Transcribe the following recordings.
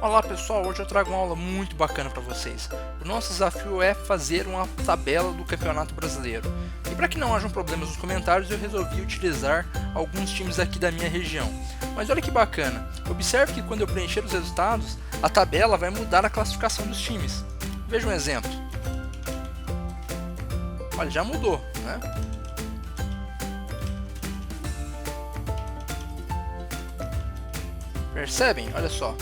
Olá pessoal, hoje eu trago uma aula muito bacana para vocês. O nosso desafio é fazer uma tabela do Campeonato Brasileiro. E para que não hajam problemas nos comentários, eu resolvi utilizar alguns times aqui da minha região. Mas olha que bacana, observe que quando eu preencher os resultados, a tabela vai mudar a classificação dos times. Veja um exemplo. Olha, já mudou, né? Percebem? Olha só.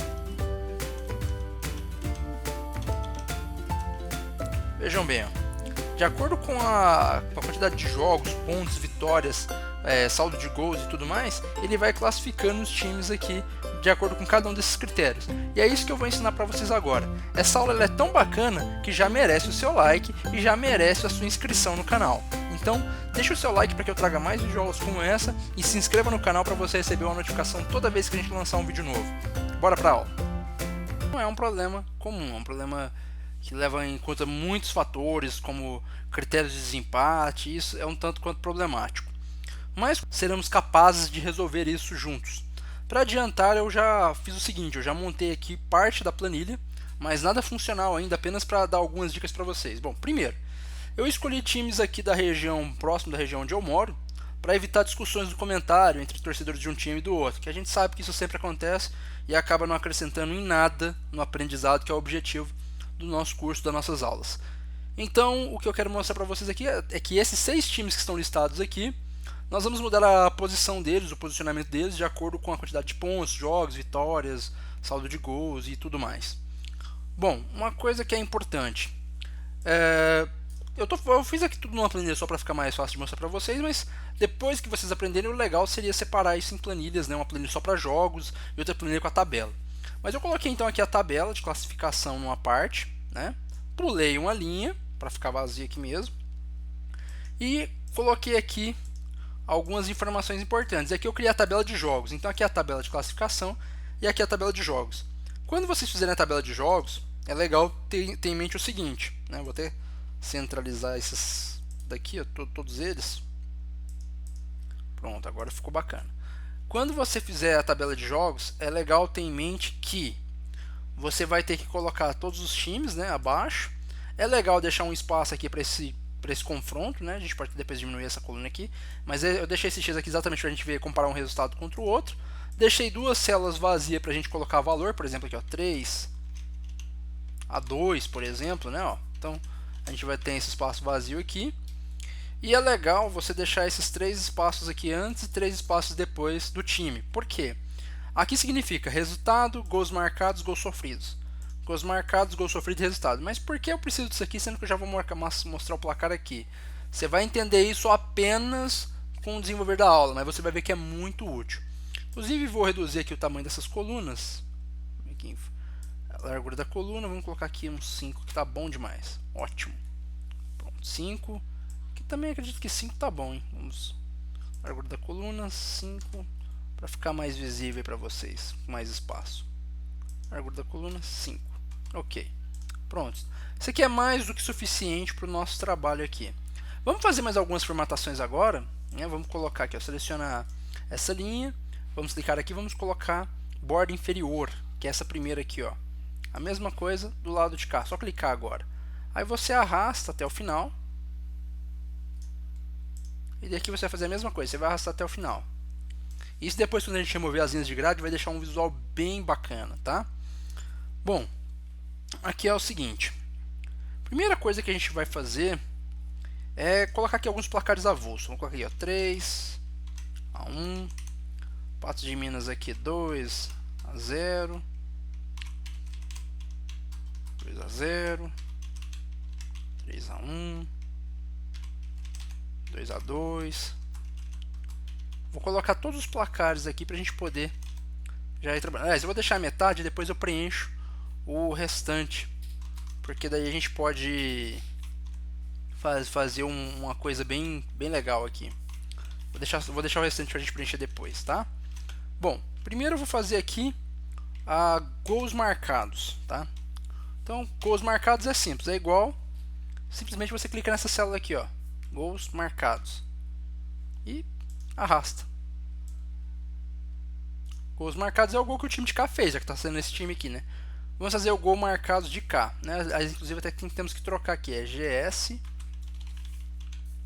Vejam bem, ó. De acordo com a quantidade de jogos, pontos, vitórias, saldo de gols e tudo mais, ele vai classificando os times aqui de acordo com cada um desses critérios. E é isso que eu vou ensinar para vocês agora. Essa aula é tão bacana que já merece o seu like e já merece a sua inscrição no canal. Então, deixa o seu like para que eu traga mais videoaulas como essa e se inscreva no canal para você receber uma notificação toda vez que a gente lançar um vídeo novo. Bora para a aula. Não é um problema comum, é um problema que leva em conta muitos fatores, como critérios de desempate. Isso é um tanto quanto problemático. Mas seremos capazes de resolver isso juntos. Para adiantar, eu já fiz o seguinte, eu já montei aqui parte da planilha, mas nada funcional ainda, apenas para dar algumas dicas para vocês. Bom, primeiro, eu escolhi times aqui da região, próximo da região onde eu moro, para evitar discussões no comentário entre os torcedores de um time e do outro, que a gente sabe que isso sempre acontece e acaba não acrescentando em nada no aprendizado, que é o objetivo do nosso curso, das nossas aulas. Então, o que eu quero mostrar para vocês aqui é que esses 6 times que estão listados aqui, nós vamos mudar a posição deles, o posicionamento deles, de acordo com a quantidade de pontos, jogos, vitórias, saldo de gols e tudo mais. Bom, uma coisa que é importante, eu fiz aqui tudo numa planilha só para ficar mais fácil de mostrar para vocês, mas depois que vocês aprenderem, o legal seria separar isso em planilhas, né? Uma planilha só para jogos e outra planilha com a tabela. Mas eu coloquei então aqui a tabela de classificação numa parte, né? Pulei uma linha para ficar vazia aqui mesmo e coloquei aqui algumas informações importantes. Aqui eu criei a tabela de jogos, então aqui é a tabela de classificação e aqui é a tabela de jogos. Quando vocês fizerem a tabela de jogos, é legal ter em mente o seguinte, né? Vou até centralizar esses daqui, todos eles. Pronto, agora ficou bacana. Quando você fizer a tabela de jogos, é legal ter em mente que você vai ter que colocar todos os times, né, abaixo. É legal deixar um espaço aqui para esse confronto, né? A gente pode depois diminuir essa coluna aqui, mas eu deixei esse X aqui exatamente para a gente ver, comparar um resultado contra o outro. Deixei duas células vazias para a gente colocar valor, por exemplo, aqui ó, 3 a 2, por exemplo, né? Ó. Então a gente vai ter esse espaço vazio aqui. E é legal você deixar esses 3 espaços aqui antes e 3 espaços depois do time. Por quê? Aqui significa resultado, gols marcados, gols sofridos. Gols marcados, gols sofridos e resultado. Mas por que eu preciso disso aqui, sendo que eu já vou mostrar o placar aqui? Você vai entender isso apenas com o desenvolver da aula, mas você vai ver que é muito útil. Inclusive, vou reduzir aqui o tamanho dessas colunas. Aqui, a largura da coluna, vamos colocar aqui uns 5, que está bom demais. Ótimo. Pronto, 5. Também acredito que 5 tá bom, hein? Vamos, largura da coluna, 5, para ficar mais visível para vocês, com mais espaço. Largura da coluna, 5. Ok, pronto. Isso aqui é mais do que suficiente para o nosso trabalho aqui. Vamos fazer mais algumas formatações agora, né? Vamos colocar aqui, ó, selecionar essa linha, vamos clicar aqui, vamos colocar borda inferior, que é essa primeira aqui, ó. A mesma coisa do lado de cá, só clicar agora. Aí você arrasta até o final. E daqui você vai fazer a mesma coisa, você vai arrastar até o final. Isso depois, quando a gente remover as linhas de grade, vai deixar um visual bem bacana, tá? Bom, aqui é o seguinte. Primeira coisa que a gente vai fazer é colocar aqui alguns placares avulsos. Vamos colocar aqui, ó, 3 a 1. Patos de Minas aqui, 2 a 0. 2 a 0. 3 a 1. 2 a 2. Vou colocar todos os placares aqui para a gente poder já ir trabalhando. Eu vou deixar a metade e depois eu preencho o restante, porque daí a gente pode fazer uma coisa bem legal aqui. Vou deixar o restante para a gente preencher depois, tá? Bom, primeiro eu vou fazer aqui gols marcados, tá? Então, gols marcados é simples, é igual, simplesmente você clica nessa célula aqui, ó. Gols marcados e arrasta. Gols marcados é o gol que o time de cá fez, já que está sendo esse time aqui, né? Vamos fazer o gol marcado de K, né? Inclusive até temos que trocar aqui, é GS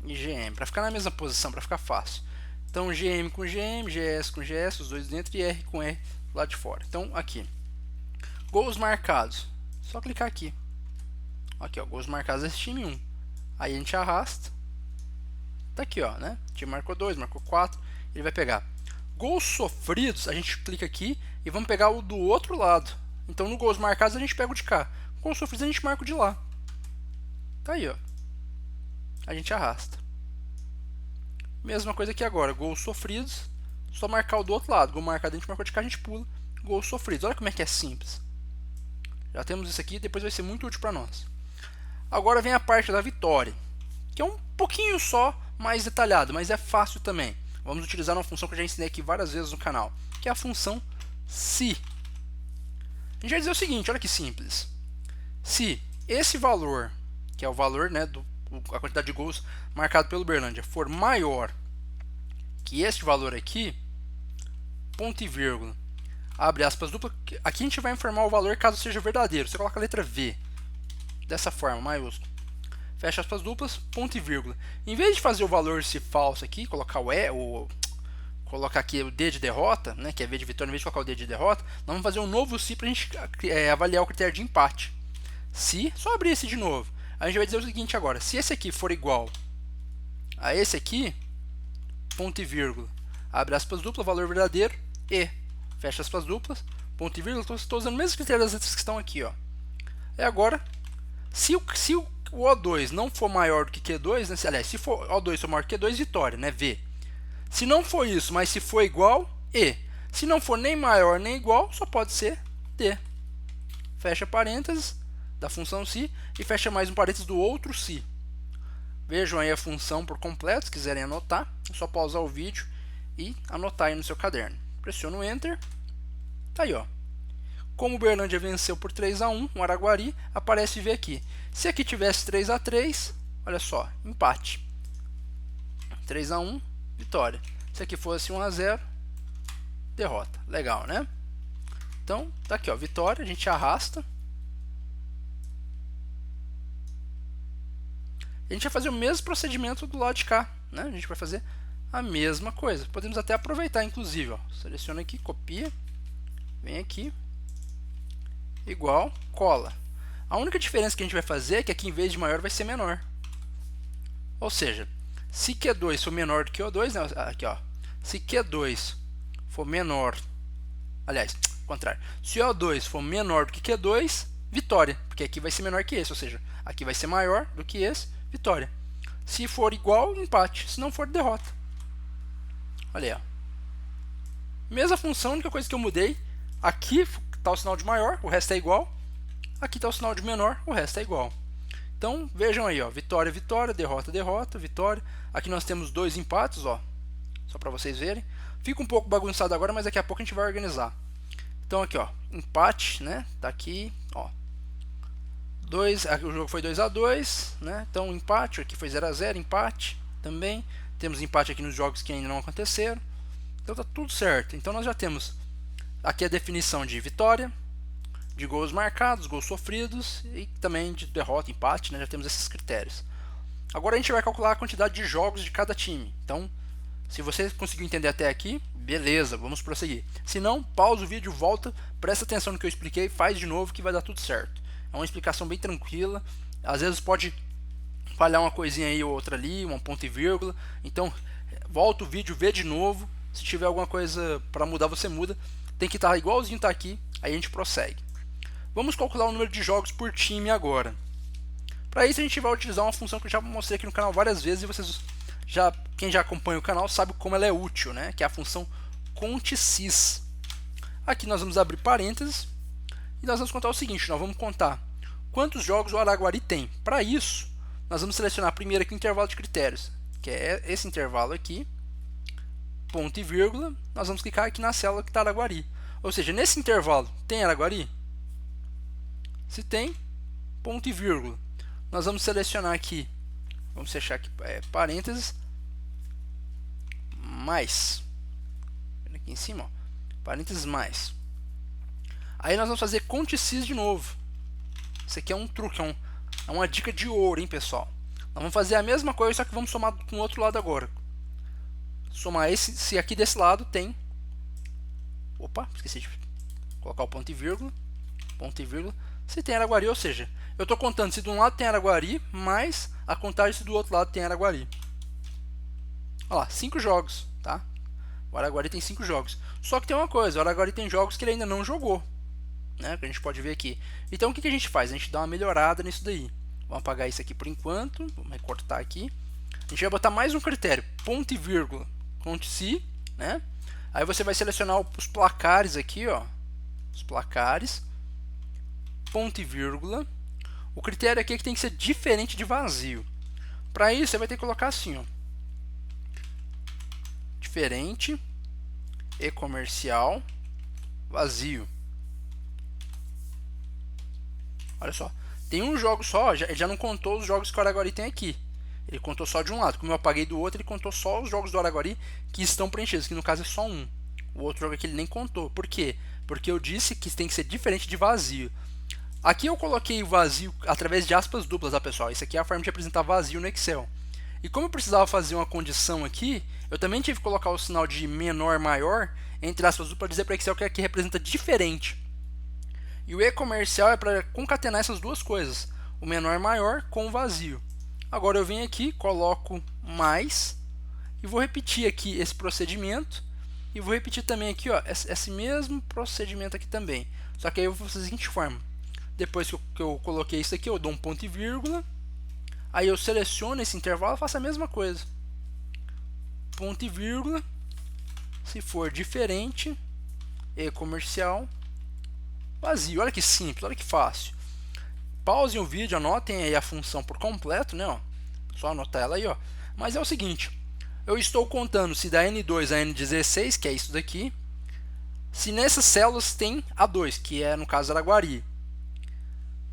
e GM, para ficar na mesma posição, para ficar fácil. Então GM com GM, GS com GS, os dois dentro, e R com R lá de fora. Então aqui, gols marcados, só clicar aqui. Aqui, ó, gols marcados desse time 1. Aí a gente arrasta. Tá aqui, ó, né? O time marcou 2, marcou 4, ele vai pegar. Gols sofridos, a gente clica aqui e vamos pegar o do outro lado. Então no gols marcados a gente pega o de cá. Gols sofridos a gente marca o de lá. Tá aí, ó. A gente arrasta. Mesma coisa aqui agora, gols sofridos, só marcar o do outro lado. Gol marcado a gente marcou de cá, a gente pula. Gols sofridos, olha como é que é simples. Já temos isso aqui, depois vai ser muito útil para nós. Agora vem a parte da vitória, que é um pouquinho só mais detalhado, mas é fácil também. Vamos utilizar uma função que eu já ensinei aqui várias vezes no canal, que é a função se. A gente vai dizer o seguinte, olha que simples. Se esse valor, que é o valor, né, a quantidade de gols marcado pelo Uberlândia, for maior que este valor aqui, ponto e vírgula, abre aspas dupla, aqui a gente vai informar o valor caso seja verdadeiro. Você coloca a letra V, dessa forma, maiúsculo. Fecha aspas duplas, ponto e vírgula. Em vez de fazer o valor se falso aqui, colocar o E, ou colocar aqui o D de derrota, né, que é V de vitória, em vez de colocar o D de derrota, nós vamos fazer um novo se para a gente avaliar o critério de empate. Se, só abrir esse de novo. A gente vai dizer o seguinte agora, se esse aqui for igual a esse aqui, ponto e vírgula, abre aspas dupla, valor verdadeiro, e fecha aspas duplas, ponto e vírgula, estou usando o mesmo critério das letras que estão aqui, ó. E agora, se o O2 não for maior do que Q2, né, aliás, se for O2 for maior que Q2, vitória, né, V. Se não for isso, mas se for igual, E. Se não for nem maior nem igual, só pode ser D. Fecha parênteses da função se e fecha mais um parênteses do outro se. Vejam aí a função por completo, se quiserem anotar, é só pausar o vídeo e anotar aí no seu caderno. Pressiona o Enter, tá aí, ó. Como o Uberlândia venceu por 3-1 o Araguari, aparece V aqui. Se aqui tivesse 3-3, olha só, empate. 3-1, vitória. Se aqui fosse 1-0, derrota. Legal, né? Então, tá aqui, ó, vitória, a gente arrasta. A gente vai fazer o mesmo procedimento do lado de cá, né? A gente vai fazer a mesma coisa. Podemos até aproveitar, inclusive, ó. Seleciona aqui, copia, vem aqui, igual, cola. A única diferença que a gente vai fazer é que aqui em vez de maior vai ser menor. Ou seja, se Q2 for menor do que O2, né? Aqui, ó. Se Q2 for menor, aliás, contrário. Se O2 for menor do que Q2, vitória, porque aqui vai ser menor que esse, ou seja, aqui vai ser maior do que esse, vitória. Se for igual, empate. Se não for, derrota. Olha aí, ó. Mesma função, a única coisa que eu mudei, aqui está o sinal de maior, o resto é igual. Aqui está o sinal de menor, o resto é igual. Então, vejam aí, ó, vitória, vitória, derrota, derrota, vitória. Aqui nós temos dois empates, ó, só para vocês verem. Fica um pouco bagunçado agora, mas daqui a pouco a gente vai organizar. Então aqui, ó, empate, né? Tá aqui, ó. O jogo foi 2-2, né? Então empate, aqui foi 0-0, empate também. Temos empate aqui nos jogos que ainda não aconteceram. Então tá tudo certo. Então nós já temos aqui a definição de vitória, de gols marcados, gols sofridos e também de derrota, empate, né? Já temos esses critérios. Agora a gente vai calcular a quantidade de jogos de cada time. Então, se você conseguiu entender até aqui, beleza, vamos prosseguir. Se não, pausa o vídeo, volta, presta atenção no que eu expliquei, faz de novo que vai dar tudo certo. É uma explicação bem tranquila, às vezes pode falhar uma coisinha aí ou outra ali, um ponto e vírgula. Então, volta o vídeo, vê de novo. Se tiver alguma coisa para mudar, você muda. Tem que estar igualzinho está aqui, aí a gente prossegue. Vamos calcular o número de jogos por time agora. Para isso a gente vai utilizar uma função que eu já mostrei aqui no canal várias vezes e vocês quem já acompanha o canal sabe como ela é útil, né? Que é a função conte.sys. Aqui nós vamos abrir parênteses e nós vamos contar o seguinte, nós vamos contar quantos jogos o Araguari tem. Para isso, nós vamos selecionar primeiro aqui o intervalo de critérios, que é esse intervalo aqui, ponto e vírgula, nós vamos clicar aqui na célula que está Araguari. Ou seja, nesse intervalo tem Araguari? Se tem, ponto e vírgula. Nós vamos selecionar aqui, vamos fechar aqui parênteses, mais, aqui em cima, ó, parênteses mais. Aí nós vamos fazer contsys de novo. Isso aqui é um truque, é uma dica de ouro, hein, pessoal. Nós vamos fazer a mesma coisa, só que vamos somar com o outro lado agora. Somar esse, se aqui desse lado tem... Opa, esqueci de colocar o ponto e vírgula. Ponto e vírgula. Se tem Araguari, ou seja, eu estou contando se de um lado tem Araguari, mais a contagem se do outro lado tem Araguari. Olha lá, 5 jogos, tá? O Araguari tem 5 jogos. Só que tem uma coisa, o Araguari tem jogos que ele ainda não jogou, né? Que a gente pode ver aqui. Então o que a gente faz? A gente dá uma melhorada nisso daí. Vamos apagar isso aqui por enquanto. Vamos recortar aqui. A gente vai botar mais um critério, ponto e vírgula, contsy, né? Aí você vai selecionar os placares aqui, ó. Os placares. Ponto e vírgula. O critério aqui é que tem que ser diferente de vazio. Para isso você vai ter que colocar assim, ó. Diferente e comercial vazio. Olha só, tem um jogo só, ele já não contou os jogos que o Araguari tem aqui. Ele contou só de um lado. Como eu apaguei do outro, ele contou só os jogos do Araguari que estão preenchidos, que no caso é só um. O outro jogo aqui ele nem contou. Por quê? Porque eu disse que tem que ser diferente de vazio. Aqui eu coloquei vazio através de aspas duplas, tá, pessoal? Isso aqui é a forma de apresentar vazio no Excel. E como eu precisava fazer uma condição aqui, eu também tive que colocar o sinal de menor, maior, entre aspas duplas, para dizer para o Excel que aqui representa diferente. E o e-comercial é para concatenar essas duas coisas, o menor, maior com o vazio. Agora eu venho aqui, coloco mais, e vou repetir aqui esse procedimento, e vou repetir também aqui, ó, esse mesmo procedimento aqui também. Só que aí eu vou fazer da seguinte forma. Depois que eu coloquei isso aqui, eu dou um ponto e vírgula. Aí eu seleciono esse intervalo e faço a mesma coisa. Ponto e vírgula. Se for diferente, e comercial, vazio. Olha que simples, olha que fácil. Pausem o vídeo, anotem aí a função por completo, né? Ó. Só anotar ela aí, ó. Mas é o seguinte, eu estou contando se da N2 a N16, que é isso daqui, se nessas células tem A2, que é no caso Araguari.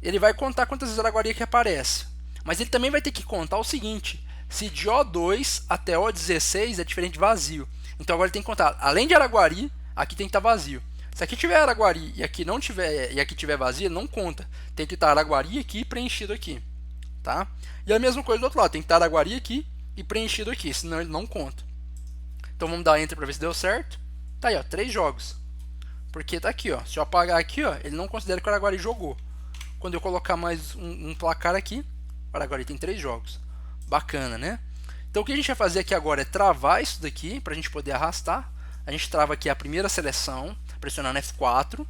Ele vai contar quantas vezes Araguari que aparece. Mas ele também vai ter que contar o seguinte, se de O2 até O16 é diferente de vazio. Então agora ele tem que contar, além de Araguari, aqui tem que estar vazio. Se aqui tiver Araguari e aqui não tiver, e aqui tiver vazio, não conta. Tem que estar Araguari aqui preenchido aqui, tá? E a mesma coisa do outro lado, tem que estar Araguari aqui e preenchido aqui, senão ele não conta. Então vamos dar Enter para ver se deu certo. Tá aí, ó, 3 jogos. Porque tá aqui, ó, se eu apagar aqui, ó, ele não considera que o Araguari jogou. Quando eu colocar mais um placar aqui, o Araguari tem 3 jogos. Bacana, né? Então o que a gente vai fazer aqui agora é travar isso daqui para a gente poder arrastar. A gente trava aqui a primeira seleção, pressionando F4.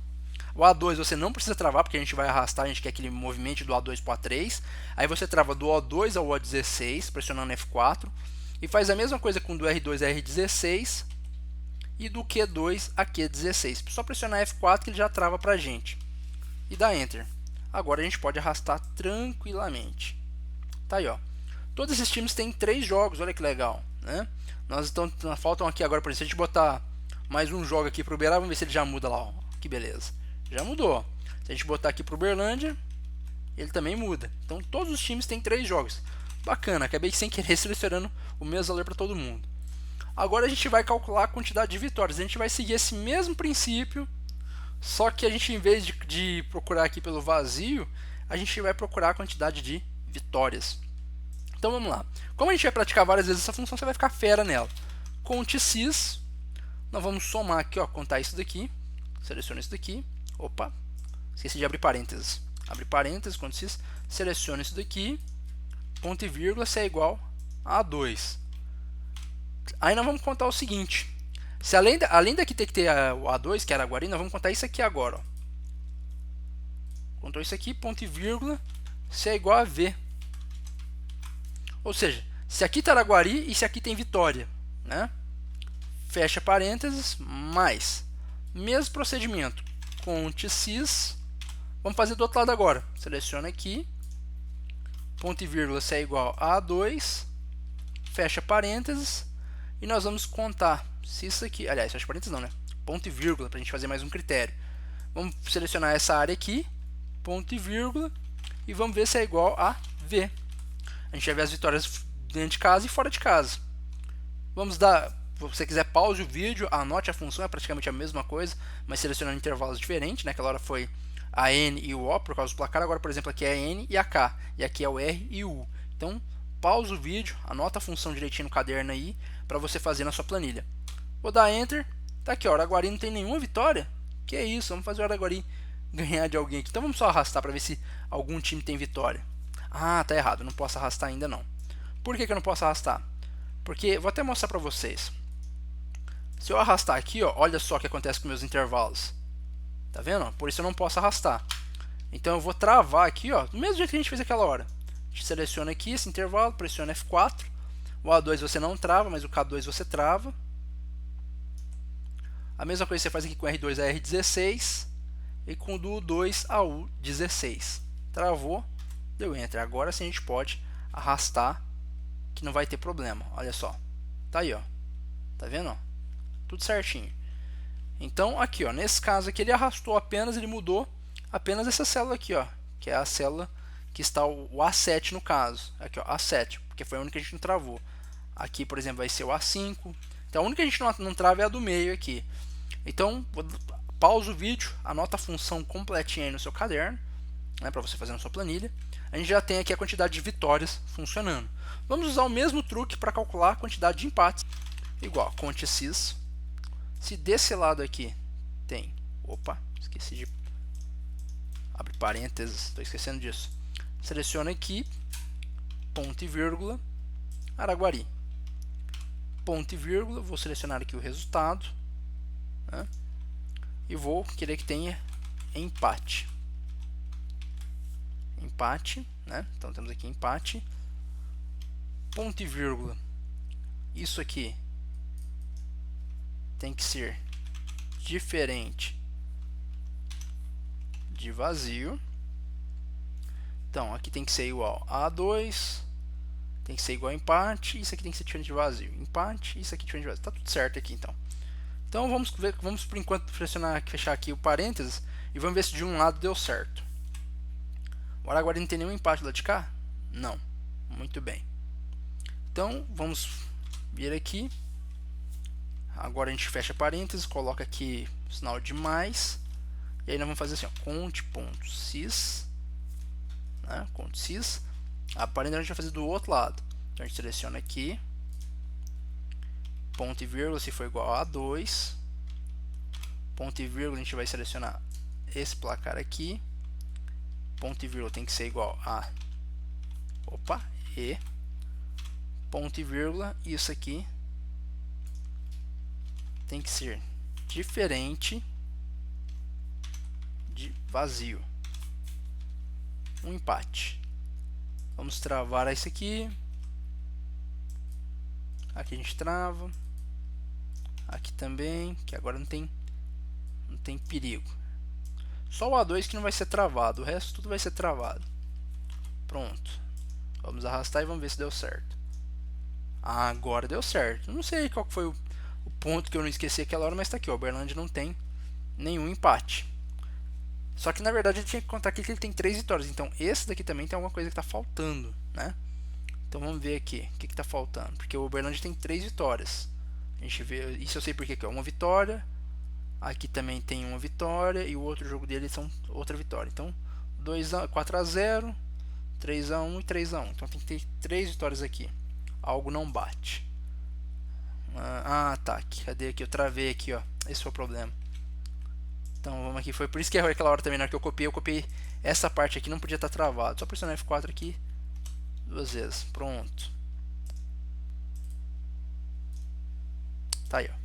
O A2 você não precisa travar, porque a gente vai arrastar, a gente quer que ele movimente do A2 para o A3. Aí você trava do O2 ao O16, pressionando F4. E faz a mesma coisa com do R2 a R16 e do Q2 a Q16. Só pressionar F4 que ele já trava para a gente. E dá Enter. Agora a gente pode arrastar tranquilamente. Tá aí, ó. Todos esses times têm 3 jogos, olha que legal, né? Faltam aqui agora, por exemplo, se a gente botar mais um jogo aqui para o Uberlândia, vamos ver se ele já muda lá, ó. Que beleza. Já mudou. Se a gente botar aqui para o Uberlândia, ele também muda. Então todos os times têm 3 jogos. Bacana, acabei sem querer selecionando o mesmo valor para todo mundo. Agora a gente vai calcular a quantidade de vitórias. A gente vai seguir esse mesmo princípio, só que a gente, em vez de procurar aqui pelo vazio, a gente vai procurar a quantidade de vitórias. Então vamos lá. Como a gente vai praticar várias vezes essa função, você vai ficar fera nela. Contsys, nós vamos somar aqui, ó, contar isso daqui. Seleciona isso daqui. Opa, esqueci de abrir parênteses. Abre parênteses, contsys, seleciona isso daqui. Ponto e vírgula, se é igual a 2. Aí nós vamos contar o seguinte. Se além daqui ter que ter o A2, que era Araguari, nós vamos contar isso aqui agora. Ó. Contou isso aqui, ponto e vírgula, se é igual a V. Ou seja, se aqui está Araguari e se aqui tem Vitória, né? Fecha parênteses, mais. Mesmo procedimento, contsys. Vamos fazer do outro lado agora. Seleciona aqui, ponto e vírgula, se é igual a 2, fecha parênteses, e nós vamos contar se isso aqui, aliás, fecha parênteses não, né? Ponto e vírgula, para a gente fazer mais um critério. Vamos selecionar essa área aqui, ponto e vírgula, e vamos ver se é igual a V. A gente vai ver as vitórias dentro de casa e fora de casa. Vamos dar você quiser, pause o vídeo, anote a função, é praticamente a mesma coisa, mas selecionando intervalos diferentes, né? Aquela hora foi a N e o O por causa do placar, agora, por exemplo, aqui é a N e a K, e aqui é o R e o U. Então, pausa o vídeo, anota a função direitinho no caderno aí, para você fazer na sua planilha. Vou dar Enter, tá aqui, ó, o Araguari não tem nenhuma vitória, que é isso, vamos fazer o Araguari ganhar de alguém aqui. Então vamos só arrastar para ver se algum time tem vitória. Ah, tá errado, não posso arrastar ainda não. Por que eu não posso arrastar? Porque, vou até mostrar para vocês. Se eu arrastar aqui, ó, olha só o que acontece com meus intervalos. Tá vendo? Por isso eu não posso arrastar. Então eu vou travar aqui, ó, do mesmo jeito que a gente fez aquela hora. A gente seleciona aqui esse intervalo, pressiona F4. O A2 você não trava, mas o K2 você trava. A mesma coisa você faz aqui com R2 a R16 e com o do U2 a U16. Travou, deu Enter. Agora sim a gente pode arrastar, que não vai ter problema. Olha só, tá aí, ó, tá vendo? Ó? Tudo certinho. Então aqui, ó, nesse caso aqui ele arrastou apenas, ele mudou apenas essa célula aqui, ó, que é a célula que está o A7 no caso. Aqui, ó, A7, porque foi a única que a gente não travou. Aqui, por exemplo, vai ser o A5. Então a única que a gente não trava é a do meio aqui. Então, pausa o vídeo, anota a função completinha aí no seu caderno, né, para você fazer na sua planilha. A gente já tem aqui a quantidade de vitórias funcionando. Vamos usar o mesmo truque para calcular a quantidade de empates. Igual, conte sys. Se desse lado aqui tem... Opa, esqueci de... Abre parênteses, estou esquecendo disso. Seleciona aqui, ponto e vírgula, Araguari. Ponto e vírgula, vou selecionar aqui o resultado, né, e vou querer que tenha empate. Empate, né? Então temos aqui empate. Ponto e vírgula. Isso aqui tem que ser diferente de vazio. Então aqui tem que ser igual a A2, tem que ser igual a empate, isso aqui tem que ser diferente de vazio. Empate, isso aqui diferente de vazio. Tá tudo certo aqui então. Então vamos ver, vamos por enquanto pressionar, fechar aqui o parênteses e vamos ver se de um lado deu certo. O Araguari não tem nenhum empate lá de cá? Não. Muito bem. Então vamos vir aqui. Agora a gente fecha parênteses, coloca aqui o sinal de mais. E aí nós vamos fazer assim, ó, conte.sys, né, conte.sys. A parêntese a gente vai fazer do outro lado. Então a gente seleciona aqui, ponto e vírgula se for igual a 2, ponto e vírgula a gente vai selecionar esse placar aqui, ponto e vírgula tem que ser igual a, opa, e, ponto e vírgula, isso aqui tem que ser diferente de vazio. Um empate. Vamos travar esse aqui. Aqui a gente trava. Aqui também, que agora não tem perigo. Só o A2 que não vai ser travado, o resto tudo vai ser travado. Pronto. Vamos arrastar e vamos ver se deu certo. Agora deu certo. Não sei qual foi o ponto que eu não esqueci aquela hora, mas está aqui, ó, o Uberlândia não tem nenhum empate. Só que na verdade a gente tinha que contar aqui que ele tem 3 vitórias. Então esse daqui também tem alguma coisa que está faltando, né? Então vamos ver aqui o que está faltando. Porque o Uberlândia tem 3 vitórias. A gente vê, isso eu sei porque que é uma vitória. Aqui também tem uma vitória. E o outro jogo dele são outra vitória. Então 4-0, 3-1 e 3-1. Então tem que ter 3 vitórias aqui. Algo não bate. Tá. Cadê aqui? Eu travei aqui, ó. Esse foi o problema. Então vamos aqui, foi por isso que errou aquela hora também, na hora que eu copiei essa parte aqui, não podia estar travado. Só pressionar F4 aqui 2 vezes, pronto. Tá aí, ó.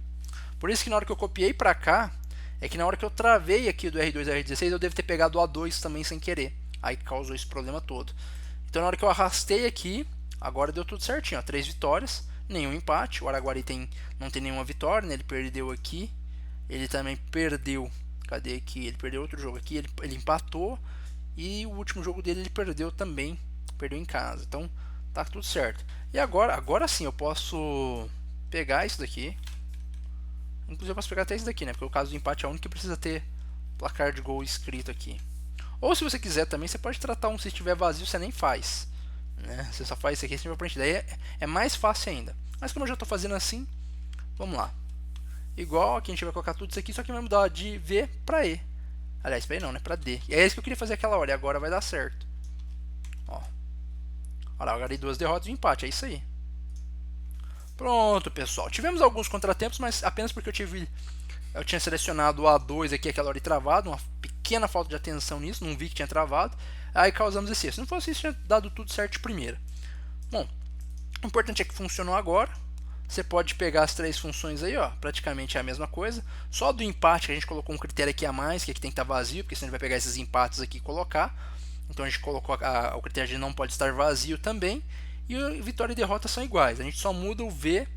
Por isso que na hora que eu copiei pra cá, é que na hora que eu travei aqui do R2 a R16, eu devo ter pegado o A2 também sem querer. Aí causou esse problema todo. Então na hora que eu arrastei aqui, agora deu tudo certinho, ó. 3 vitórias, nenhum empate. O Araguari não tem nenhuma vitória, né? Ele perdeu aqui. Ele também perdeu. Cadê aqui? Ele perdeu outro jogo aqui, ele empatou. E o último jogo dele ele perdeu também. Perdeu em casa. Então tá tudo certo. E agora sim eu posso pegar isso daqui. Inclusive eu posso pegar até isso daqui, né? Porque o caso do empate é o único que precisa ter placar de gol escrito aqui. Ou se você quiser também, você pode tratar se estiver vazio, você nem faz, né? Você só faz isso aqui, se tiver preenchido. Daí é mais fácil ainda. Mas como eu já estou fazendo assim, Vamos lá. Igual, aqui a gente vai colocar tudo isso aqui, só que vai mudar de V para E. Aliás, para E não, né? Para D. E é isso que eu queria fazer aquela hora, e agora vai dar certo. Ó. Olha lá, eu ganhei 2 derrotas e um empate, é isso aí. Pronto, pessoal. Tivemos alguns contratempos, mas apenas porque eu tinha selecionado o A2 aqui aquela hora e travado, uma pequena falta de atenção nisso, não vi que tinha travado, aí causamos esse erro. Se não fosse isso, tinha dado tudo certo de primeira. Bom, o importante é que funcionou agora. Você pode pegar as 3 funções aí, ó, praticamente é a mesma coisa. Só do empate que a gente colocou um critério aqui a mais, que aqui tem que estar vazio, porque senão ele vai pegar esses empates aqui e colocar. Então a gente colocou o critério de não pode estar vazio também. E vitória e derrota são iguais. A gente só muda o V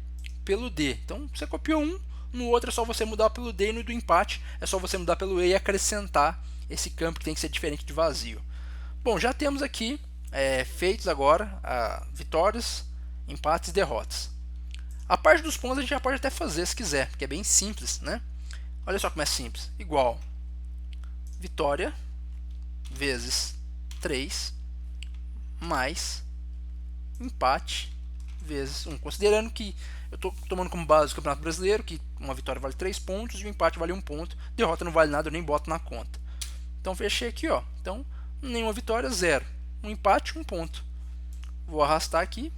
pelo D. Então você copiou um, no outro é só você mudar pelo D, e no do empate é só você mudar pelo E e acrescentar esse campo que tem que ser diferente de vazio. Bom, já temos aqui feitos agora vitórias, empates e derrotas. A parte dos pontos a gente já pode até fazer se quiser, porque é bem simples, né? Olha só como é simples. Igual vitória vezes 3 mais empate vezes 1. Considerando que eu estou tomando como base o Campeonato Brasileiro, que uma vitória vale 3 pontos e o empate vale 1 ponto. Derrota não vale nada, eu nem boto na conta. Então fechei aqui, ó. Então, nenhuma vitória, 0. Um empate, 1 ponto. Vou arrastar aqui.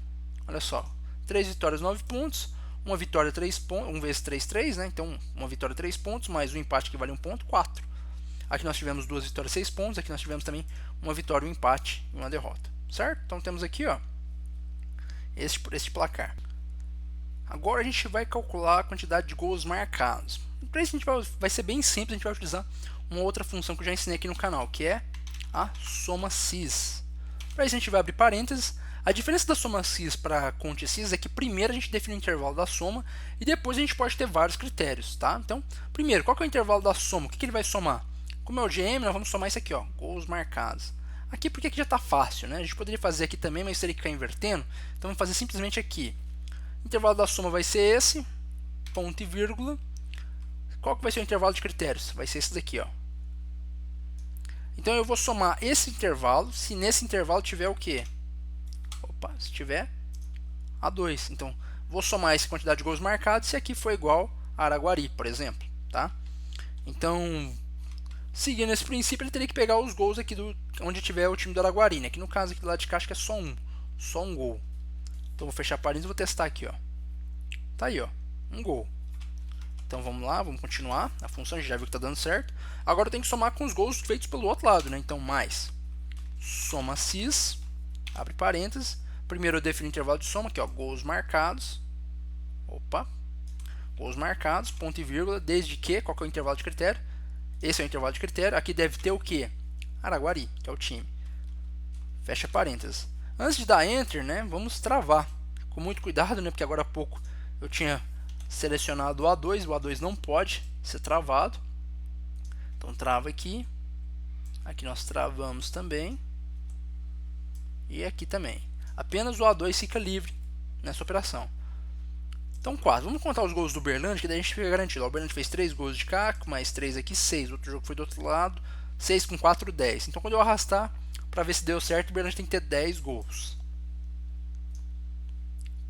Olha só. 3 vitórias, 9 pontos. Uma vitória, 3 pontos. 1 vezes 3, 3, né? Então, uma vitória, 3 pontos, mais um empate que vale 1 ponto, 4. Aqui nós tivemos 2 vitórias, 6 pontos. Aqui nós tivemos também uma vitória, um empate e uma derrota. Certo? Então, temos aqui, ó, este placar. Agora a gente vai calcular a quantidade de gols marcados. Para isso a gente vai ser bem simples, a gente vai utilizar uma outra função que eu já ensinei aqui no canal, que é a soma cis. Para isso a gente vai abrir parênteses. A diferença da soma cis para a conte cis é que primeiro a gente define o intervalo da soma e depois a gente pode ter vários critérios, tá? Então, primeiro, qual que é o intervalo da soma? O que ele vai somar? Como é o GM, nós vamos somar isso aqui, ó, gols marcados. Aqui porque aqui já está fácil, né? A gente poderia fazer aqui também, mas teria que ficar invertendo. Então vamos fazer simplesmente aqui. O intervalo da soma vai ser esse, ponto e vírgula. Qual que vai ser o intervalo de critérios? Vai ser esse daqui, ó. Então eu vou somar esse intervalo, se nesse intervalo tiver o quê? Opa, se tiver A2. Então, vou somar essa quantidade de gols marcados se aqui for igual a Araguari, por exemplo, tá? Então, seguindo esse princípio, ele teria que pegar os gols aqui onde tiver o time do Araguari, né? Que no caso aqui do lado de cá acho que é só um gol. Então, vou fechar parênteses e vou testar aqui, ó. Tá aí, ó, um gol. Então vamos lá, vamos continuar. A função a gente já viu que está dando certo. Agora eu tenho que somar com os gols feitos pelo outro lado, né? Então mais soma cis, abre parênteses. Primeiro eu defino o intervalo de soma, aqui ó, gols marcados. Opa, gols marcados, ponto e vírgula, desde que, qual que é o intervalo de critério? Esse é o intervalo de critério. Aqui deve ter o que? Araguari, que é o time. Fecha parênteses. Antes de dar Enter, né, vamos travar. Com muito cuidado, né, porque agora há pouco eu tinha selecionado o A2, o A2 não pode ser travado. Então trava aqui. Aqui nós travamos também. E aqui também. Apenas o A2 fica livre nessa operação. Então 4. Vamos contar os gols do Uberlândia, que daí a gente fica garantido. O Uberlândia fez 3 gols de cá, mais 3 aqui, 6. O outro jogo foi do outro lado. 6 com 4, 10. Então quando eu arrastar, para ver se deu certo, o Uberlândia tem que ter 10 gols.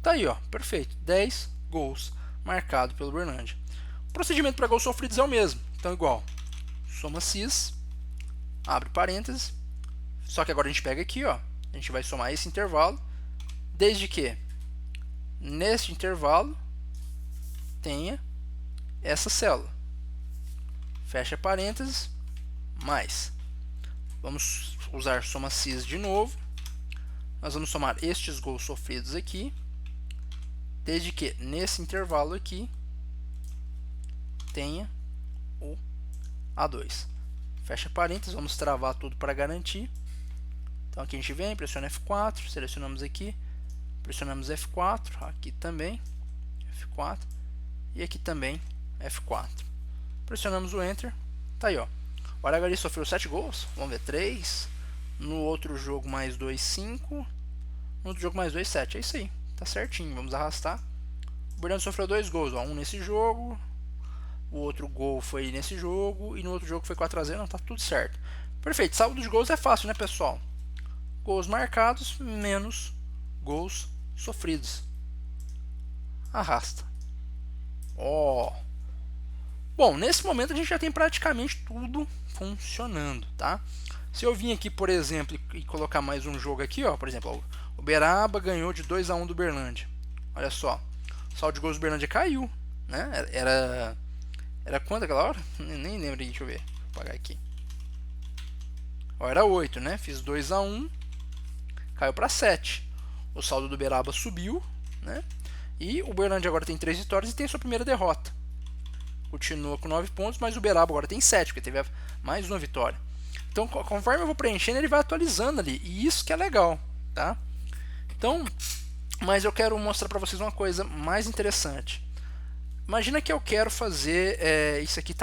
Tá aí, ó, perfeito. 10 gols marcado pelo Uberlândia. O procedimento para gols sofridos é o mesmo. Então igual, soma cis, abre parênteses. Só que agora a gente pega aqui, ó, a gente vai somar esse intervalo, desde que neste intervalo tenha essa célula. Fecha parênteses, mais. Vamos usar soma cis de novo. Nós vamos somar estes gols sofridos aqui, desde que nesse intervalo aqui tenha o A2. Fecha parênteses, vamos travar tudo para garantir. Então aqui a gente vem, pressiona F4, selecionamos aqui, pressionamos F4, aqui também, F4, e aqui também F4. Pressionamos o Enter, tá aí, ó. O Araguari sofreu 7 gols, vamos ver, 3, no outro jogo mais 2, 5, no outro jogo mais 2, 7, é isso aí, tá certinho, vamos arrastar. O Uberlândia sofreu 2 gols, ó, um nesse jogo, o outro gol foi nesse jogo, e no outro jogo foi 4-0, não, tá tudo certo. Perfeito, saldo de gols é fácil, né, pessoal? Gols marcados menos gols sofridos. Arrasta. Ó. Bom, nesse momento a gente já tem praticamente tudo funcionando, tá? Se eu vim aqui, por exemplo, e colocar mais um jogo aqui, ó, por exemplo, ó, o Uberaba ganhou de 2-1 do Uberlândia. Olha só, o saldo de gols do Uberlândia caiu, né? Era quanto aquela hora? Nem lembro, deixa eu ver. Vou apagar aqui. Ó, era 8, né? Fiz 2-1, caiu para 7. O saldo do Uberaba subiu, né? E o Uberlândia agora tem 3 vitórias e tem sua primeira derrota. Continua com 9 pontos, mas o Uberaba agora tem 7, porque teve mais uma vitória. Então, conforme eu vou preenchendo, ele vai atualizando ali. E isso que é legal, tá? Então, mas eu quero mostrar para vocês uma coisa mais interessante. Imagina que eu quero fazer isso aqui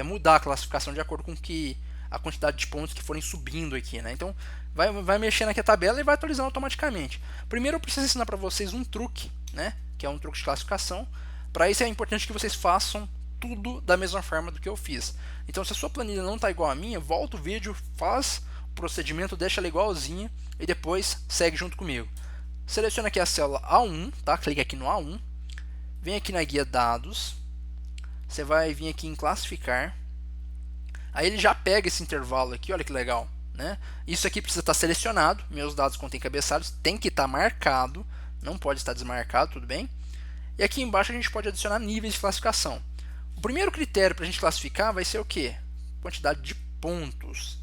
mudar a classificação de acordo com que a quantidade de pontos que forem subindo aqui, né? Então, vai mexendo aqui a tabela e vai atualizando automaticamente. Primeiro, eu preciso ensinar para vocês um truque, né? Que é um truque de classificação. Para isso é importante que vocês façam tudo da mesma forma do que eu fiz. Então, se a sua planilha não está igual à minha, volta o vídeo, faz o procedimento, deixa ela igualzinha e depois segue junto comigo. Seleciona aqui a célula A1, tá? Clica aqui no A1, vem aqui na guia dados, você vai vir aqui em classificar, aí ele já pega esse intervalo aqui, olha que legal, né? Isso aqui precisa estar selecionado, meus dados contêm cabeçalhos, tem que estar marcado, não pode estar desmarcado, tudo bem? E aqui embaixo a gente pode adicionar níveis de classificação. O primeiro critério para a gente classificar vai ser o que? Quantidade de pontos.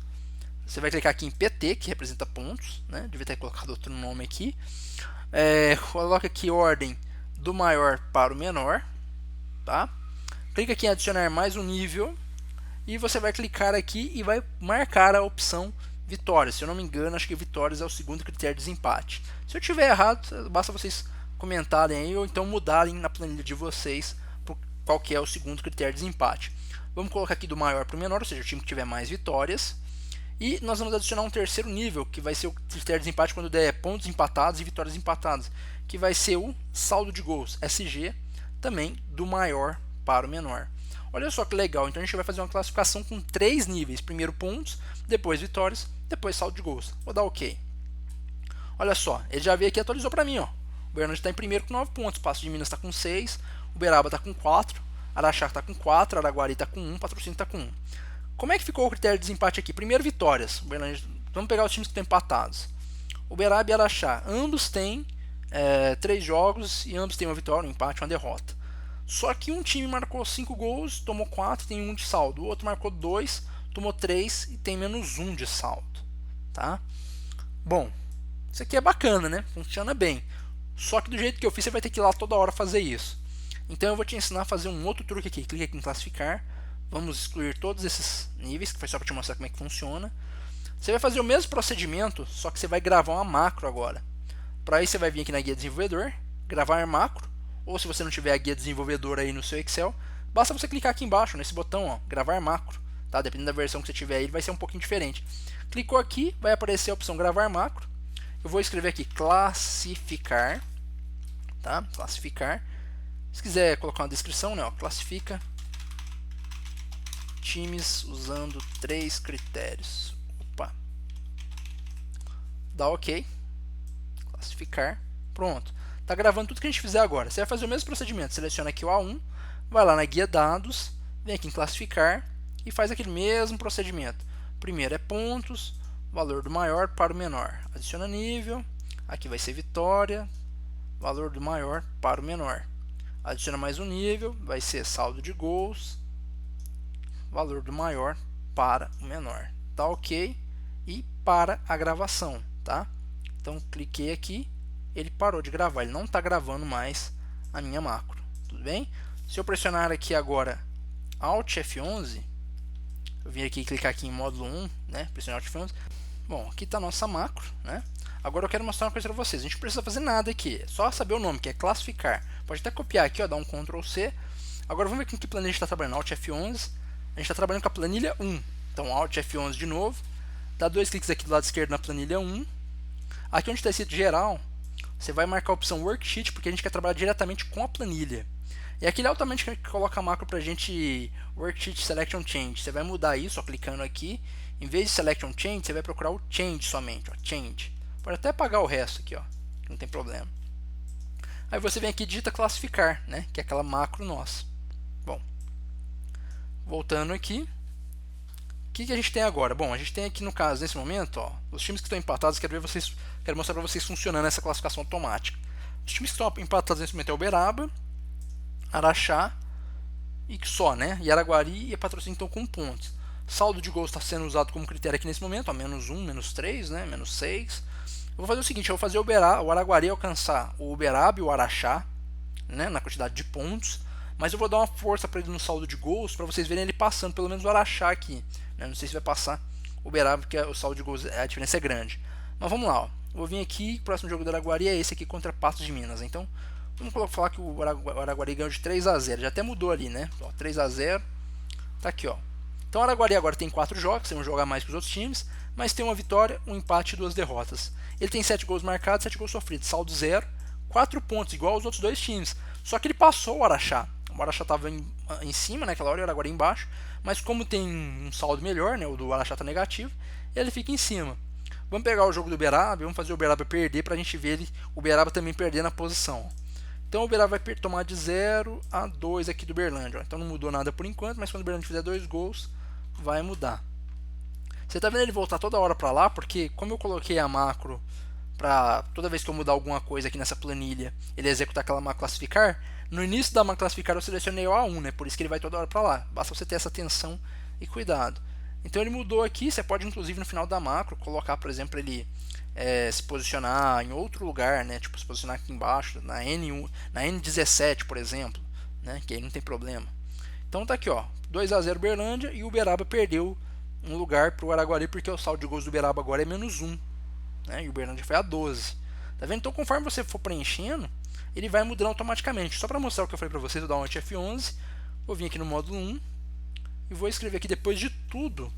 Você vai clicar aqui em PT, que representa pontos, né? Devia ter colocado outro nome aqui. Coloca aqui ordem do maior para o menor, tá? Clica aqui em adicionar mais um nível e você vai clicar aqui e vai marcar a opção vitórias. Se eu não me engano, acho que vitórias é o segundo critério de desempate. Se eu tiver errado, basta vocês comentarem aí ou então mudarem na planilha de vocês qual que é o segundo critério de desempate. Vamos colocar aqui do maior para o menor, ou seja, o time que tiver mais vitórias. E nós vamos adicionar um terceiro nível, que vai ser o critério de desempate quando der pontos empatados e vitórias empatadas, que vai ser o saldo de gols, SG, também do maior para o menor. Olha só que legal, então a gente vai fazer uma classificação com 3 níveis, primeiro pontos, depois vitórias, depois saldo de gols. Vou dar OK. Olha só, ele já veio aqui e atualizou para mim, ó. O Uberlândia está em primeiro com 9 pontos, Paços de Minas está com 6, Uberaba está com 4, Araxá está com 4, Araguari está com 1, Patrocínio está com 1. Como é que ficou o critério de desempate aqui? Primeiro, vitórias. Vamos pegar os times que estão empatados. Uberaba e Araxá, ambos têm 3 jogos e ambos têm uma vitória, um empate, uma derrota. Só que um time marcou 5 gols, tomou 4, tem 1 de saldo. O outro marcou 2, tomou 3 e tem menos 1 de saldo. Tá? Bom, isso aqui é bacana, né? Funciona bem. Só que do jeito que eu fiz, você vai ter que ir lá toda hora fazer isso. Então eu vou te ensinar a fazer um outro truque aqui. Clica aqui em classificar. Vamos excluir todos esses níveis, que foi só para te mostrar como é que funciona. Você vai fazer o mesmo procedimento, só que você vai gravar uma macro agora. Para isso você vai vir aqui na guia desenvolvedor, gravar macro, ou se você não tiver a guia desenvolvedor aí no seu Excel, basta você clicar aqui embaixo, nesse botão, ó, gravar macro. Tá? Dependendo da versão que você tiver aí, ele vai ser um pouquinho diferente. Clicou aqui, vai aparecer a opção gravar macro. Eu vou escrever aqui classificar, tá? Classificar. Se quiser colocar uma descrição, né? Ó, classifica times usando 3 critérios. Opa. Dá OK. Classificar. Pronto. Tá gravando tudo que a gente fizer agora. Você vai fazer o mesmo procedimento. Seleciona aqui o A1, vai lá na guia dados, vem aqui em classificar e faz aquele mesmo procedimento. Primeiro é pontos, valor do maior para o menor. Adiciona nível. Aqui vai ser vitória, valor do maior para o menor. Adiciona mais um nível, vai ser saldo de gols, valor do maior para o menor. Tá OK e para a gravação, tá? Então cliquei aqui, ele parou de gravar, ele não está gravando mais a minha macro, tudo bem? Se eu pressionar aqui agora Alt F11, eu vim aqui clicar aqui em módulo 1, né? Pressionar Alt F11. Bom, aqui está a nossa macro, né? Agora eu quero mostrar uma coisa para vocês. A gente não precisa fazer nada aqui, é só saber o nome, que é classificar. Pode até copiar aqui, ó, dar um Ctrl C. Agora vamos ver com que planilha a gente está trabalhando. Alt F11. A gente está trabalhando com a planilha 1. Então Alt F11 de novo. Dá 2 cliques aqui do lado esquerdo na planilha 1. Aqui onde está escrito geral, você vai marcar a opção Worksheet, porque a gente quer trabalhar diretamente com a planilha. E aqui ele automaticamente coloca a macro para a gente Worksheet Selection Change. Você vai mudar isso, ó, clicando aqui. Em vez de Selection Change, você vai procurar o Change somente. Ó, Change. Pode até apagar o resto aqui, ó, não tem problema. Aí você vem aqui e digita classificar, né? Que é aquela macro nossa. Bom, voltando aqui, o que a gente tem agora? Bom, a gente tem aqui no caso, nesse momento, ó, os times que estão empatados, quero mostrar para vocês funcionando essa classificação automática. Os times que estão empatados nesse momento é Uberaba, Araxá e só, né? E Araguari e Patrocínio estão com pontos. Saldo de gols está sendo usado como critério aqui nesse momento, ó, menos 1, menos 3, né? Menos 6. Eu vou fazer o seguinte, eu vou fazer o Araguari alcançar o Uberaba e o Araxá, né? Na quantidade de pontos. Mas eu vou dar uma força para ele no saldo de gols, para vocês verem ele passando, pelo menos o Araxá aqui. Né? Não sei se vai passar o Uberaba, porque o saldo de gols, a diferença é grande. Mas vamos lá, ó. Vou vir aqui, o próximo jogo do Araguari é esse aqui contra Patos de Minas. Então, vamos falar que o Araguari ganhou de 3-0. Já até mudou ali, né? 3-0. Tá aqui, ó. Então o Araguari agora tem 4 jogos, tem um jogo a mais que os outros times, mas tem uma vitória, um empate e 2 derrotas. Ele tem 7 gols marcados, 7 gols sofridos, saldo 0, 4 pontos, igual aos outros dois times. Só que ele passou o Araxá. O Araxá estava em cima naquela hora e o Araguari embaixo, mas como tem um saldo melhor, né, o do Araxá está negativo, ele fica em cima. Vamos pegar o jogo do Uberaba, vamos fazer o Uberaba perder para a gente ver o Uberaba também perder na posição. Então o Uberaba vai tomar de 0-2 aqui do Uberlândia. Então não mudou nada por enquanto, mas quando o Uberlândia fizer 2 gols, vai mudar. Você está vendo ele voltar toda hora para lá, porque como eu coloquei a macro para toda vez que eu mudar alguma coisa aqui nessa planilha, ele executar aquela macro classificar, no início da macro classificar eu selecionei o A1, né? Por isso que ele vai toda hora para lá. Basta você ter essa atenção e cuidado. Então ele mudou aqui, você pode inclusive no final da macro colocar, por exemplo, ele se posicionar em outro lugar, né? Tipo se posicionar aqui embaixo, na N1, na N17, por exemplo, né? Que aí não tem problema. Então tá aqui, ó, 2-0 Uberlândia e o Uberaba perdeu um lugar para o Araguari porque o saldo de gols do Uberaba agora é menos 1, né? E o Uberlândia foi a 12. Tá vendo? Então conforme você for preenchendo, ele vai mudando automaticamente. Só para mostrar o que eu falei para vocês, vou dar um Alt F11, vou vir aqui no módulo 1 e vou escrever aqui depois de tudo.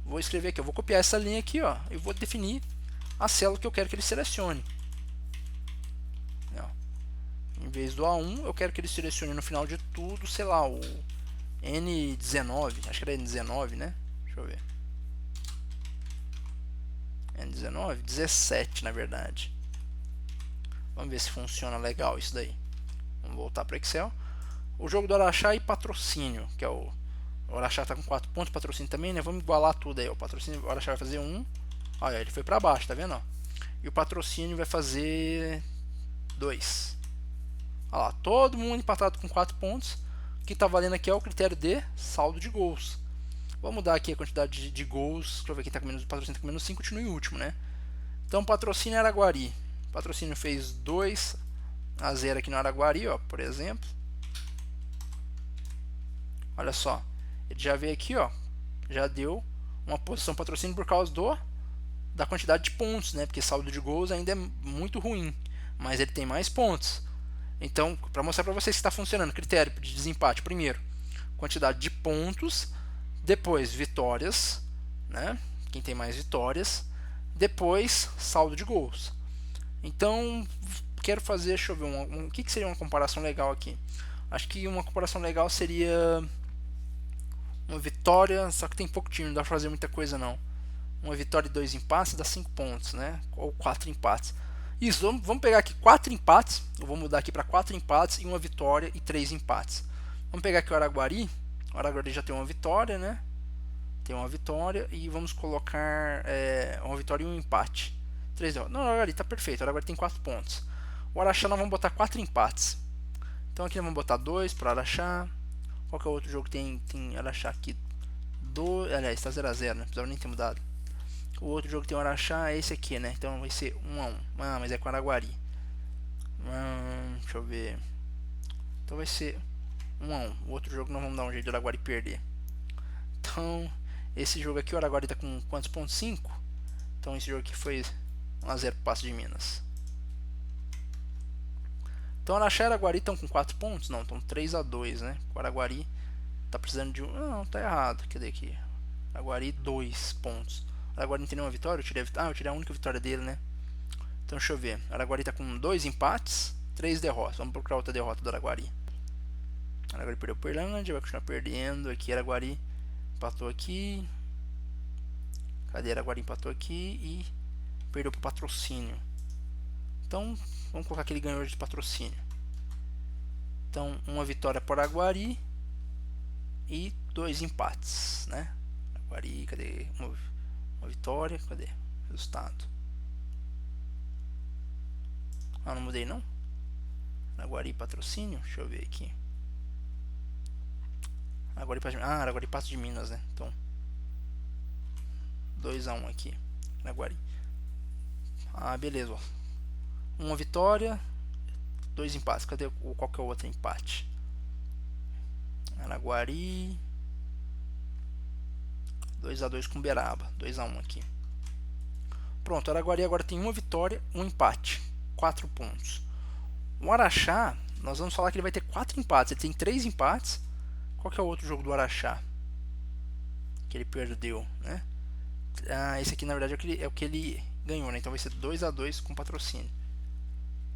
Vou escrever aqui, eu vou copiar essa linha aqui, ó, e vou definir a célula que eu quero que ele selecione. Em vez do A1, eu quero que ele selecione no final de tudo, sei lá, o N19, acho que era N19, né? Deixa eu ver. N19? 17, na verdade. Vamos ver se funciona legal isso daí. Vamos voltar para Excel. O jogo do Araxá e Patrocínio, que é o Araxá está com 4 pontos, Patrocínio também, né? Vamos igualar tudo aí. O Patrocínio, o Araxá vai fazer 1. Olha, ele foi para baixo, tá vendo? E o Patrocínio vai fazer 2. Olha lá, todo mundo empatado com 4 pontos. O que está valendo aqui é o critério de saldo de gols. Vamos mudar aqui a quantidade de gols. Deixa eu ver quem está com menos, o Patrocínio está com menos 5, continua em último, né? Então, Patrocínio Araguari. O Patrocínio fez 2-0 aqui no Araguari, ó, por exemplo. Olha só, ele já veio aqui, ó, já deu uma posição Patrocínio por causa da quantidade de pontos, né? Porque saldo de gols ainda é muito ruim, mas ele tem mais pontos. Então, para mostrar para vocês que está funcionando, critério de desempate, primeiro, quantidade de pontos, depois vitórias, né? Quem tem mais vitórias, depois saldo de gols. Então, quero fazer, deixa eu ver, o que seria uma comparação legal aqui? Acho que uma comparação legal seria uma vitória, só que tem pouco time, não dá pra fazer muita coisa não. Uma vitória e 2 empates dá 5 pontos, né? Ou 4 empates. Isso, vamos pegar aqui 4 empates. Eu vou mudar aqui para 4 empates e uma vitória e 3 empates. Vamos pegar aqui o Araguari. O Araguari já tem uma vitória, né? Tem uma vitória e vamos colocar uma vitória e um empate. 3 derrotas. Não, o Araguari tá perfeito. O Araguari tem 4 pontos. O Araxá nós vamos botar 4 empates. Então aqui nós vamos botar 2 para o Araxá. Qual que é o outro jogo que tem Araxá aqui? Aliás, está 0-0, né? Não precisava nem ter mudado. O outro jogo que tem o Araxá é esse aqui, né? Então vai ser 1-1. Ah, mas é com o Araguari. Deixa eu ver. Então vai ser 1-1. O outro jogo nós vamos dar um jeito do Araguari perder. Então, esse jogo aqui, o Araguari está com quantos pontos? 5. Então esse jogo aqui foi 1-0 para o Paços de Minas. Então, Araxá e Araguari estão com 4 pontos? Não, estão 3-2, né? O Araguari está precisando de um... Não, tá errado. Cadê aqui? Araguari 2 pontos. O Araguari não tem nenhuma vitória? Eu tirei a única vitória dele, né? Então, deixa eu ver. O Araguari está com 2 empates, 3 derrotas. Vamos procurar outra derrota do Araguari. O Araguari perdeu para o Uberlândia, vai continuar perdendo. Aqui, Araguari empatou aqui. Cadê? Araguari empatou aqui e perdeu para o Patrocínio. Então, vamos colocar que ele ganhou de patrocínio. Então, uma vitória para Araguari e 2 empates, né? Araguari, cadê? Uma vitória, cadê? Resultado. Ah, não mudei não? Araguari patrocínio, deixa eu ver aqui. Araguari Patos de Minas, né? Então, 2-1 aqui, Araguari. Ah, beleza, ó. Uma vitória, 2 empates. Cadê qual que é o outro empate? Araguari 2-2 com Beraba, 2-1 aqui. Pronto, Araguari agora tem uma vitória, um empate, 4 pontos. O Araxá, nós vamos falar que ele vai ter 4 empates. Ele tem 3 empates. Qual que é o outro jogo do Araxá que ele perdeu, né? Esse aqui na verdade é o que ele ganhou, né? Então vai ser 2-2 com patrocínio.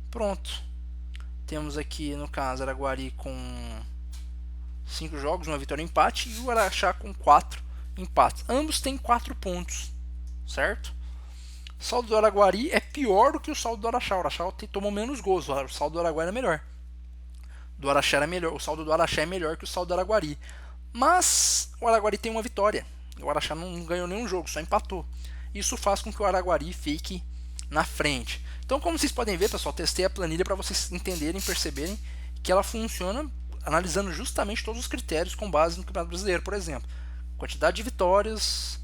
Pronto. Temos aqui no caso Araguari com 5 jogos, uma vitória e um empate, e o Araxá com 4 empates. Ambos têm 4 pontos, certo? O saldo do Araguari é pior do que o saldo do Araxá. O Araxá tomou menos gols, o saldo do Araguari é melhor. Do Araxá era melhor. O saldo do Araxá é melhor que o saldo do Araguari. Mas o Araguari tem uma vitória. O Araxá não ganhou nenhum jogo, só empatou. Isso faz com que o Araguari fique na frente. Então, como vocês podem ver, pessoal, testei a planilha para vocês entenderem e perceberem que ela funciona analisando justamente todos os critérios com base no Campeonato Brasileiro, por exemplo. Quantidade de vitórias,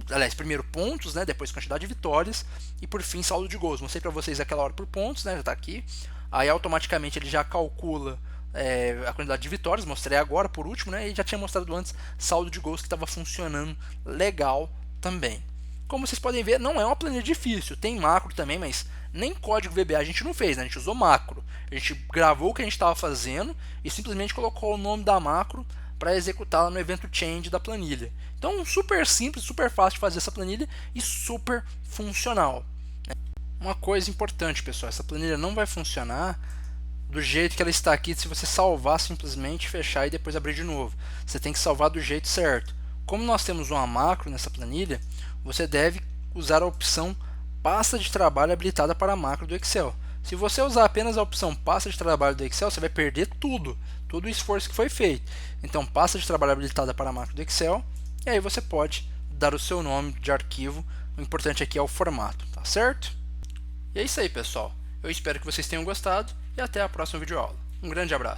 aliás, primeiro pontos, né, depois quantidade de vitórias e por fim saldo de gols. Mostrei para vocês aquela hora por pontos, né, já está aqui. Aí automaticamente ele já calcula a quantidade de vitórias, mostrei agora por último, né, e já tinha mostrado antes saldo de gols que estava funcionando legal também. Como vocês podem ver, não é uma planilha difícil, tem macro também, mas nem código VBA a gente não fez, né? A gente usou macro. A gente gravou o que a gente estava fazendo e simplesmente colocou o nome da macro para executá-la no evento change da planilha. Então, super simples, super fácil de fazer essa planilha e super funcional. Uma coisa importante, pessoal, essa planilha não vai funcionar do jeito que ela está aqui se você salvar simplesmente, fechar e depois abrir de novo. Você tem que salvar do jeito certo. Como nós temos uma macro nessa planilha, você deve usar a opção pasta de trabalho habilitada para a macro do Excel. Se você usar apenas a opção pasta de trabalho do Excel, você vai perder todo o esforço que foi feito. Então, pasta de trabalho habilitada para a macro do Excel, e aí você pode dar o seu nome de arquivo. O importante aqui é o formato, tá certo? E é isso aí, pessoal. Eu espero que vocês tenham gostado e até a próxima videoaula. Um grande abraço.